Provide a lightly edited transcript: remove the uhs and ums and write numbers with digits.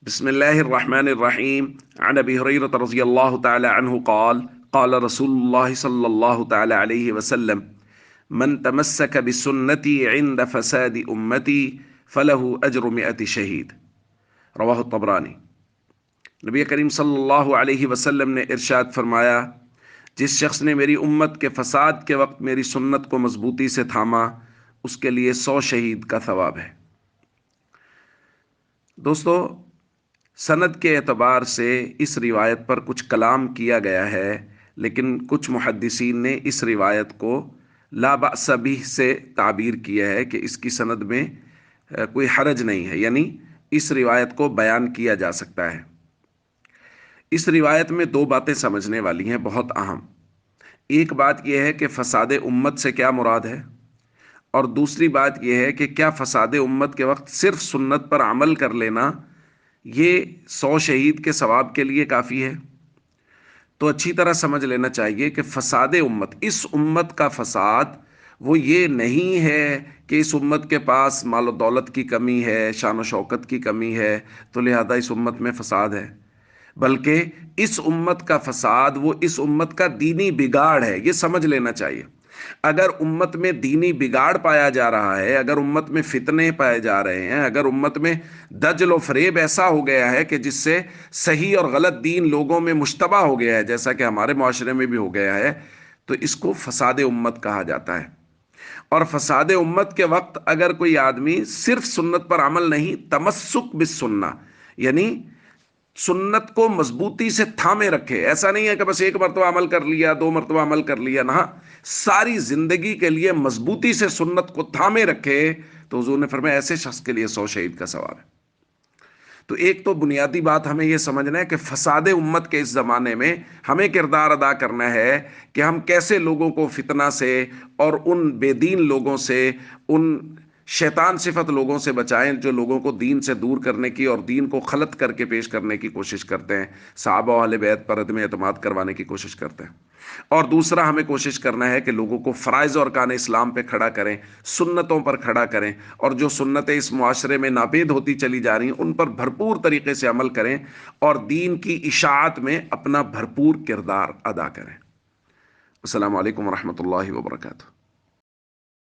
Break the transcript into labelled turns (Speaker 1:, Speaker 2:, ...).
Speaker 1: بسم الله الرحمن الرحيم. عن أبي هريرة رضي الله تعالى عنه قال قال رسول الله صلى الله تعالى عليه وسلم: من تمسك بسنتي عند فساد أمتي فله أجر 100 شهيد. رواہ الطبرانی۔ نبی کریم صلی اللہ علیہ وسلم نے ارشاد فرمایا، جس شخص نے میری امت کے فساد کے وقت میری سنت کو مضبوطی سے تھاما، اس کے لیے 100 شہید کا ثواب ہے۔ دوستو، سند کے اعتبار سے اس روایت پر کچھ کلام کیا گیا ہے، لیکن کچھ محدثین نے اس روایت کو لا بأس بہ سے تعبیر کیا ہے کہ اس کی سند میں کوئی حرج نہیں ہے، یعنی اس روایت کو بیان کیا جا سکتا ہے۔ اس روایت میں دو باتیں سمجھنے والی ہیں بہت اہم۔ ایک بات یہ ہے کہ فساد امت سے کیا مراد ہے، اور دوسری بات یہ ہے کہ کیا فساد امت کے وقت صرف سنت پر عمل کر لینا یہ 100 شہید کے ثواب کے لیے کافی ہے؟ تو اچھی طرح سمجھ لینا چاہیے کہ فساد امت، اس امت کا فساد وہ یہ نہیں ہے کہ اس امت کے پاس مال و دولت کی کمی ہے، شان و شوکت کی کمی ہے تو لہذا اس امت میں فساد ہے، بلکہ اس امت کا فساد وہ اس امت کا دینی بگاڑ ہے، یہ سمجھ لینا چاہیے۔ اگر امت میں دینی بگاڑ پایا جا رہا ہے، اگر امت میں فتنے پائے جا رہے ہیں، اگر امت میں دجل و فریب ایسا ہو گیا ہے کہ جس سے صحیح اور غلط دین لوگوں میں مشتبہ ہو گیا ہے، جیسا کہ ہمارے معاشرے میں بھی ہو گیا ہے، تو اس کو فساد امت کہا جاتا ہے۔ اور فساد امت کے وقت اگر کوئی آدمی صرف سنت پر عمل نہیں، تمسک بالسنہ، یعنی سنت کو مضبوطی سے تھامے رکھے، ایسا نہیں ہے کہ بس ایک مرتبہ عمل کر لیا، 2 مرتبہ عمل کر لیا، نہ، ساری زندگی کے لیے مضبوطی سے سنت کو تھامے رکھے، تو حضور نے فرمایا ایسے شخص کے لیے 100 شہید کا ثواب ہے۔ تو ایک تو بنیادی بات ہمیں یہ سمجھنا ہے کہ فساد امت کے اس زمانے میں ہمیں کردار ادا کرنا ہے کہ ہم کیسے لوگوں کو فتنہ سے اور ان بے دین لوگوں سے، ان شیطان صفت لوگوں سے بچائیں جو لوگوں کو دین سے دور کرنے کی اور دین کو خلط کر کے پیش کرنے کی کوشش کرتے ہیں، صحابہ و اہل بیت پر عدم اعتماد کروانے کی کوشش کرتے ہیں۔ اور دوسرا، ہمیں کوشش کرنا ہے کہ لوگوں کو فرائض اور ارکان اسلام پہ کھڑا کریں، سنتوں پر کھڑا کریں، اور جو سنتیں اس معاشرے میں ناپید ہوتی چلی جا رہی ہیں ان پر بھرپور طریقے سے عمل کریں اور دین کی اشاعت میں اپنا بھرپور کردار ادا کریں۔ السلام علیکم ورحمۃ اللہ وبرکاتہ۔